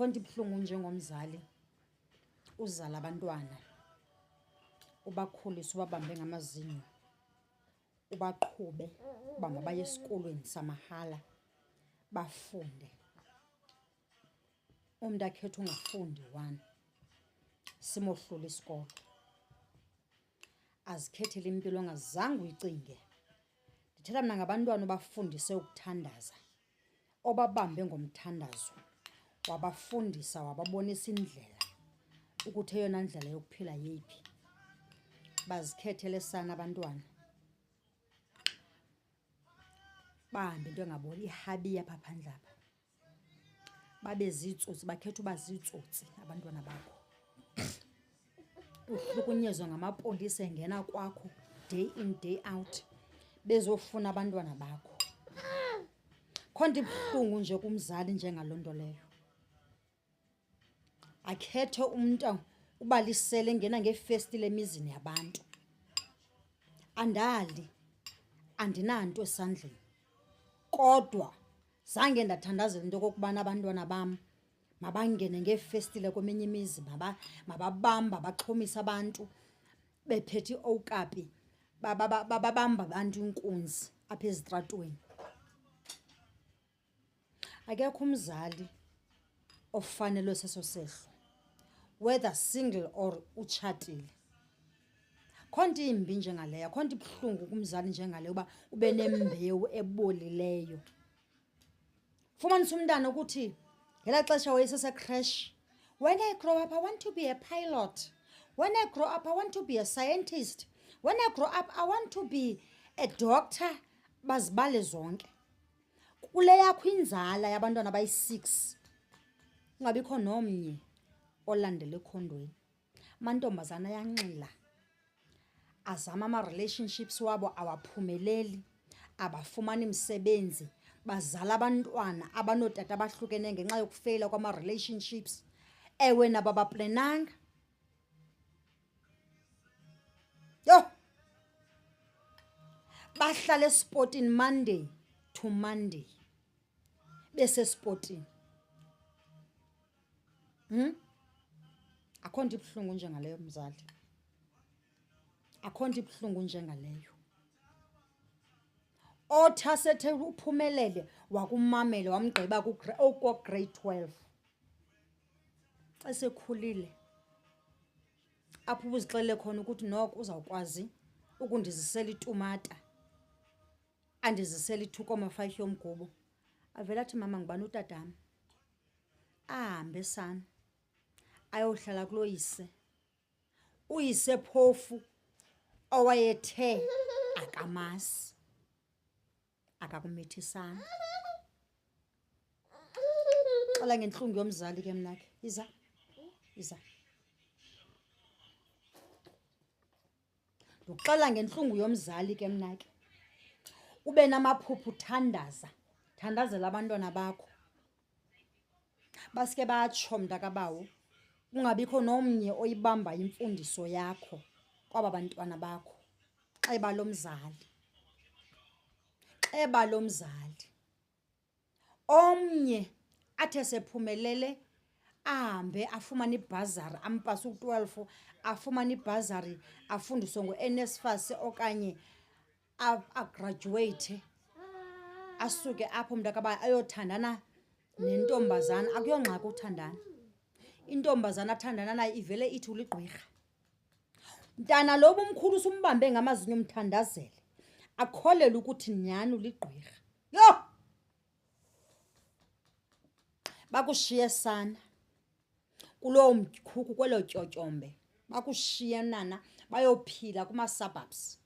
akho nto ibuhlungu njengomzali uzala abantwana ubakhulise ubabambe ngamazinyo ubaqhube uba mabaye esikolweni samahala bafunde. Umuntu akhethe ungafundi one simohlula isikolo, azikhethele impilo ongazange uyicinge. Ndithetha mna ngabantwana obafundise ukuthandaza, obabambe ngomthandazo, wabafundisa wababonisa indlela ukuthi eyona ndlela yokuphila yeyiphi. Bazikhethele sana abantwana, bahambe into engaboni ihabi apha phandle apha, babe zitsotsi, bakhetha uba zitsotsi abantwana bakho. Uhlukunyezwa ngamapolisa engena kwakho day in day out bezofuna abantwana bakho. Khonto ibuhlungu nje kumzali njengaloo nto leyo. Akhethe umntu ubalisele engena ngeefestile emizini yabantu. Andali, andinanto esandleni, kodwa zange ndathandazela into okokubana abantwana bam mabangene ngeefestile kweminye imizi, mababamba baxhomisa abantu bephethe okapi, babamba abantu inkunzi apha ezitratweni. Akekho umzali ofanelwe seso sehlo, whether single or utshatile. Khonto imbi njengaleyo, khonto ibuhlungu kumzali njengaleyo uba ube nembewu ebolileyo. Fumanisa umntana ukuthi ngelaa xesha wayesesekreshi, when I grow up I want to be a pilot, when I grow up I want to be a scientist, when I grow up I want to be a doctor. Bazibale zonke. Kule yakho inzala yabantwana abayi-6 kungabikho nomnye olandela ekhondweni. Amantombazana ayanxila, azama ama-relationships wabo awaphumeleli, abafumani imisebenzi, bazala abantwana abanootata abahlukene ngenxa yokufeyila kwama-relationships. Ewe nabo abaplenanga. Yho! Bahlala esipotini Monday to Monday besesipotini. Akho nto ibuhlungu njengaleyo mzali, akho nto ibuhlungu njengaleyo. Othi asethe uphumelele wakumamele wamgqiba grade 12. Xa sekhulile apho uzixelele khona ukuthi noko uzawukwazi ukundizisela itumata, andizisela 2,5 yomgubo, avela athi mama ngibani utatam, ahambe sana ayohlala kulo yise. Uyise phofu owayethe akamasi, akakumithisanga. Xela ngentlungu yomzali ke mna ke. Iza nduxela ngentlungu yomzali ke mna ke. Ube namaphuphu, thandazela abantwana bakho. Basike batsho mntakabawo, kungabikho nomnye oyibamba imfundiso yakho kwaba bantwana bakho. Xeba lo mzali. Omnye athe sephumelele ahambe afumane ibhazari, ampase u-12, afumane ibhazari afundiswe ngu-NSFAS okanye agraduate, asuke apho mntakaba ayothandana nentombazana. Akuyongxaki uthandana, intombazana athandana nayo ivele ithi uligqwirha. Mntana lo umkhulu usumbambe ngamazinyo umthandazele, akholele ukuthi nyhani uligqwirha. Yho! Bakushiye sana kuloo mkhukhu, kwelo tyotyombe, bakushiye nana bayophila kuma-suburbs.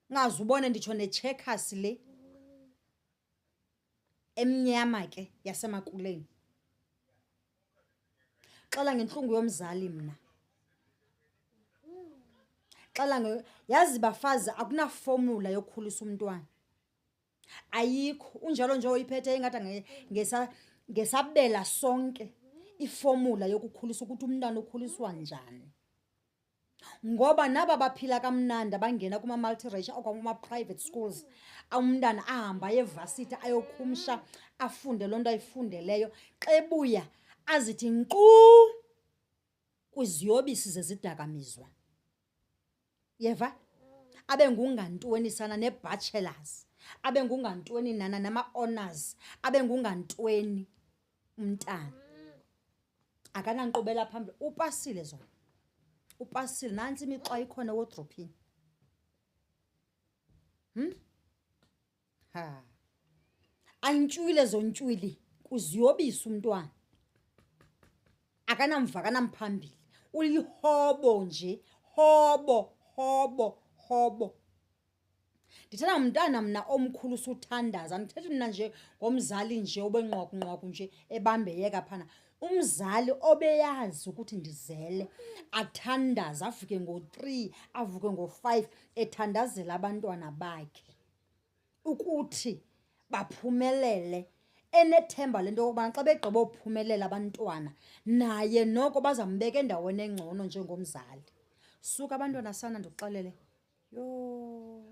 Ungaze ubone nditsho neCheckers le emnyama ke yasemakuleni. Xela ngentlungu yomzali mna. Xela yazi bafazi akunafomula yokukhulisa umntwana. Ayikho. Unjalo nje oyiphethe ingathi ngesabela sonke ifomula yokukhulisa ukuthi umntwana ukhuliswa njani. Ngoba naba baphila kamnandi abangena kuma-multiracial okanye kuma-private schools, umntana ahamba aye evasithi ayokhumsha afunde loo nto ayifundeleyo. Xa ebuya azithi nkqu kwiziyobisi zezidakamizwa. Yeva? Abe ngungantweni sana nebachelors. Abe ngungantweni nana nama-honors. Abe ngungantweni umntana. Akanankqubela phambili. Upasile zona. Upasile. Nantsi imixa ikhona wodrophini. Ha. Antywile zontywili kuziyobisa umntwana. Akanamva akanamphambili. Ulihobo nje. Hobo. Ndithanda umntana mna omkhulu usuthandaza. Andithethi mna nje ngomzali nje obenqwakunqwaku nje ebambeyeka phana. Umzali obeyazi ukuthi ndizele, athandaza, avuke ngo-3, avuke ngo-5, ethandazela abantwana bakhe ukuthi baphumelele, enethemba lento yokubana xa begqiba uphumelela abantwana naye noko bazambeka endaweni engcono njengomzali. Suka abantwana sana ndikuxelele. Yho.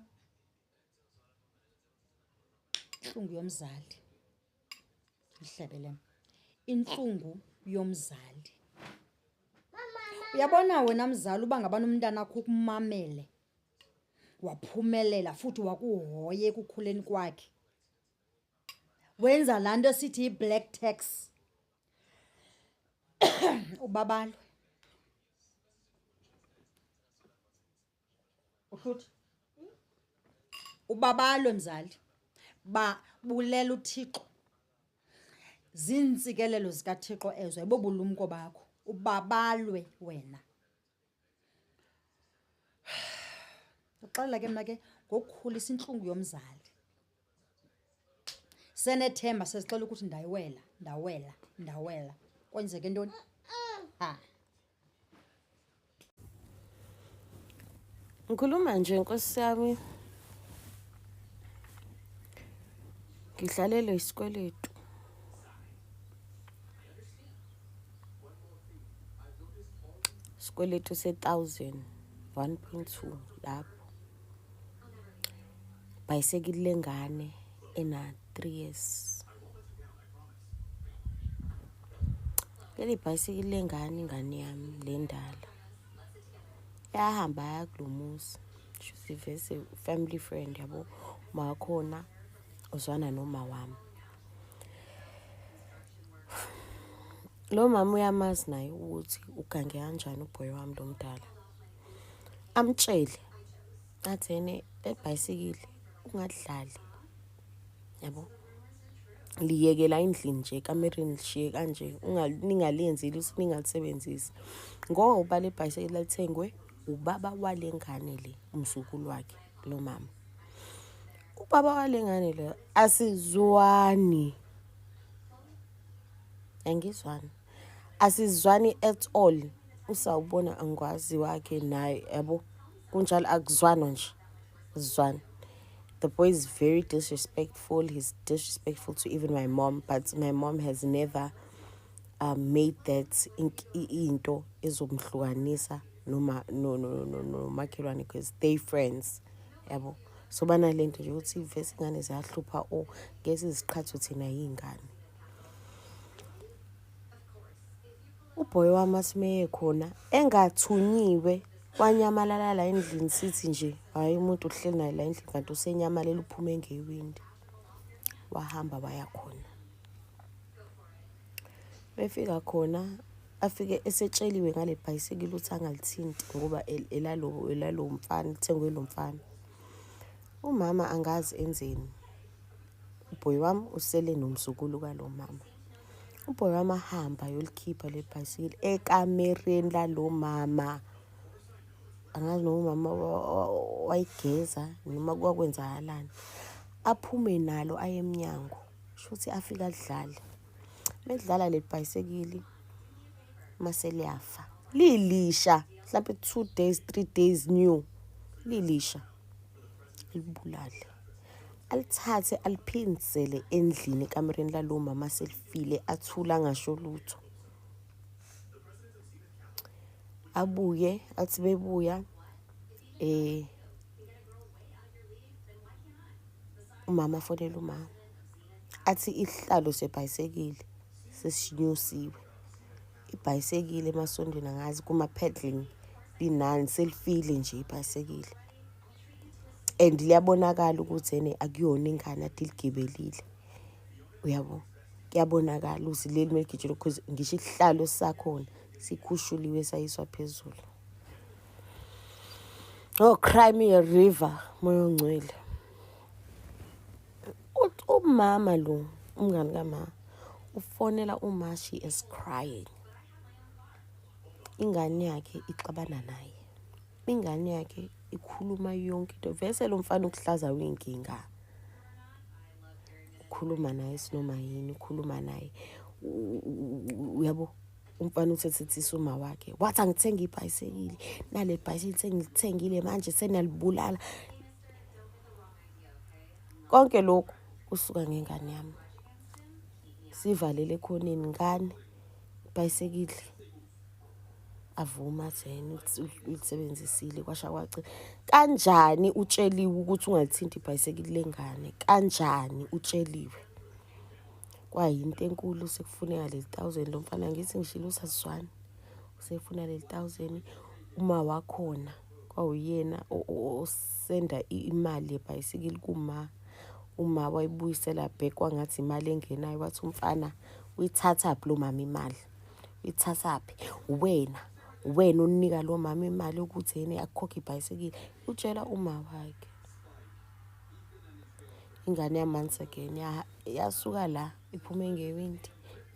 Intlungu yomzali. Ihlebelem. Intlungu yomzali. Uyabona wena mzali uba ngaba nomntana akho ukumamele, waphumelela futhi wakuhoya ekukhuleni kwakhe, wenza laa nto esithi yi-black tax, ubabalwe. Uhluthi ubabalwe mzali. Bulela uThixo. Ziintsikelelo zikaThixo ezo, ayibobulumko bakho. Ubabalwe wena. Uxelela ke mna ke ngokukhulisa intlungu yomzali. Senethemba sezixela ukuthi ndawela. Kwenzeke ntoni? Ha. Ngikhuluma nje Nkosi yami. Ngidlalelwe isikweletu. Isikweletu se-1,000, 1.2 lapho. Bhayisekili lengane ena 3 years. Leli bhayisekili lengane ingane yami lendala. Yahamba yakulumuzi. Shuthi vese family friend yabo. Makhona uzwana noma wami. Lo mama uyamazi naye ukuthi ugange kanjani ubhoy wami lo mdala. Amtshele athi yena ebhayisikili ungadlali. Yabo. Liyekela endlini nje kamereni lishiye kanje ningalenzeli ukuthi ningalisebenzisi. Ngoba le bhayisikili lithengwe ubaba walengane le umzukulu wakhe lo mama. Ubaba walengane le asizwani. Angizwani. Asizwani at all. Usawubona angwazi wakhe naye yabo. Kunjalo akuzwana nje. Zwani. The boy is very disrespectful. He's disrespectful to even my mom, but my mom has never made that into ezomhlukanisa noma no makhelwane because they friends. Yabo. So bana lento nje ukuthi ivese ingane ziyahlupha ngezi ziqhathu thina yingane. Ubhoy wami asimeye khona engathunyiwe wanyamalala la endlini sithi nje hayi umuntu uhleli naye la endlini kanti usenyamalela uphume ngewindi. Wahamba waya khona. Befika khona afike esetsheliwe ngale bhayisikili ukuthi angalithinti ngoba elalo mfana lithengwe lo mfana. Umama angazi enzeni. Ubhoy wami usele nomzukulu kalo mama. Ubhoy wami ahamba yolikhipha le bhayisikili ekamereni lalo mama. Angazi noma umama wayigeza noma kwakwenzakalani. Aphume nalo aye eminyango. Shuthi afika adlale. Medlala le bhayisikili mase liyafa. Lilisha mhlawumbe 2 days 3 days new. Lilisha. Libulale. Alithathe aliphinzele endlini ekamereni lalo mama selifile athula ngasho lutho. Abuye athi bebuya umama fonela umama athi isihlalo sebhayisikili sesinyusiwe ibhayisekile emasondweni angazi kuma-pedaling linani selifile nje ibhayisekile. And liyabonakala ukuthi ene akuyona ingane ade ligibelile. Uyabo? Kuyabonakala ukuthi leli meligijile because ngisho isihlalo sakhona sikhushuliwe sayiswa phezulu. Oh, cry me a river, moya ongcwele. Umama lo, umngani kama, ufonela uma she is crying. Ingane yakhe ixabana naye. Ingane yakhe ikhuluma yonke into. Vese lo mfana ukuhlaza winkinga. Ukhuluma naye sinoma yini, ukhuluma naye. Uyabo? Umfana uthethisa uma wakhe. Wathi angithenga ibhayisekile. Nale bhayisekile sengilithengile manje seniyalibulala. Konke lokhu kusuka ngengane yami. Sivalele ekhoneni ngane ibhayisekile. Avuma thena ulisebenzisile kwasha kwaci. Kanjani utsheliwe ukuthi ungalithinta ibhayisekile lengane? Kanjani utsheliwe? Kwayinto enkulu sekufuneka leli 1000 lo mfana ngithi ngishilo usaziswana. Usefuna leli 1000 uma wakhona kwawuyena osenda imali yebhayisekile kuma. Uma wayibuyisela back kwangathi imali engenayo wathi umfana uyithatha phi lo mama imali? Uyithatha phi? Wena unika lo mama imali ukuthi yena akukhokhe ibhayisekile. Utshela uma wakhe. Ingane yamanzi again yasuka la iphume ngewindi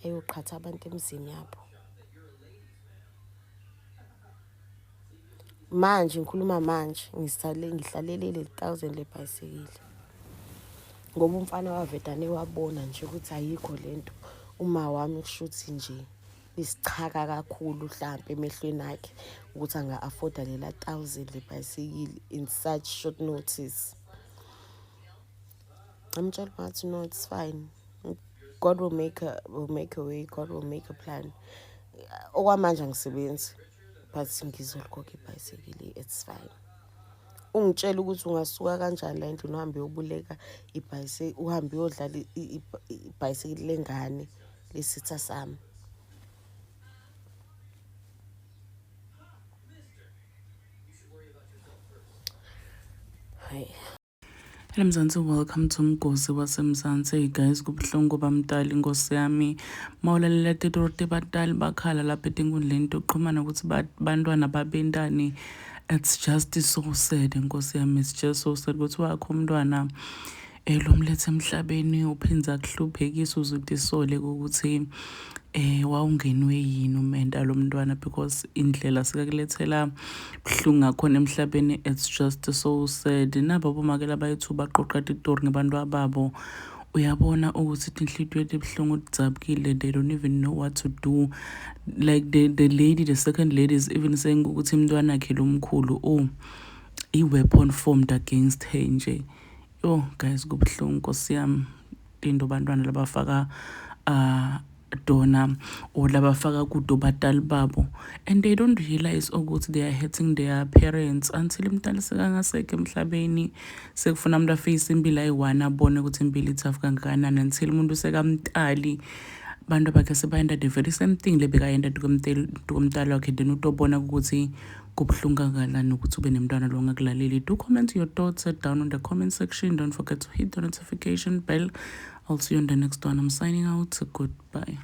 eyoqhatha abantu emzini yabo. Manje ngikhuluma manje ngihlalele le 1000 lebhayisekile. Ngoba umfana wavedane wabona nje ukuthi ayikho lento. Uma wami kushuthi nje isichaka kakhulu mhlambe emehlweni akhe ukuthi anga-afforda lela 1000 lebhayisekile in such short notice. I'm just about to know it's fine. God will make a way. God will make a plan. Okwamanje angisebenzi but ngizolikhokha ibhayisekile, it's fine. Ungitshela ukuthi ungasuka kanjani la endlini uhambe uyobuleka ibhayisekile, uhambe uyodlala ibhayisekile lengane lesitha sami. Hey. Hello Mzansi, welcome to Mgosi waseMzansi. Hey guys, kubuhlungu bamdali Nkosi yami. Mawulalela titori badali bakhala lapha enkundleni tokuxhumana ukuthi bantwana babendani. It's just so sad Nkosi yami, it's just so sad ukuthi wakho umntwana lo mlethe emhlabeni uphinza kuhluphekisa uzutisole ukuthi wawungenwe yini umenda lo mntwana because indlela sikakulethela buhlungu ngakhona emhlabeni. It's just so sad. Nabo makela bayithu baqoqa itori ngebantu ababo. Uyabona ukuthi inhlitiyo ebuhlungu udzabukile, they don't even know what to do. Like the second lady is even saying ukuthi umntwana wakhe lo mkhulu i-weapon formed against her nje. Yo guys, kubuhlungu Nkosi yami. Into bantwana labafaka dona or labafaka kudo batali babo, and they don't realize ukuthi they are hurting their parents until umntana sekangasekho emhlabeni sekufuna umuntu afeyise impilo ayi-1 abone ukuthi impilo ithafu kangakanani until umuntu sekamtali bantu bakhe sebayenda the very same thing lebekayenda dukomtali wakhe, then utobona ukuthi kubuhlungu kangakanani ukuthi ube nemntwana lo ongakulaleli. Do comment your thoughts down in the comment section. Don't forget to hit the notification bell. I'll see you on the next one. I'm signing out. Goodbye.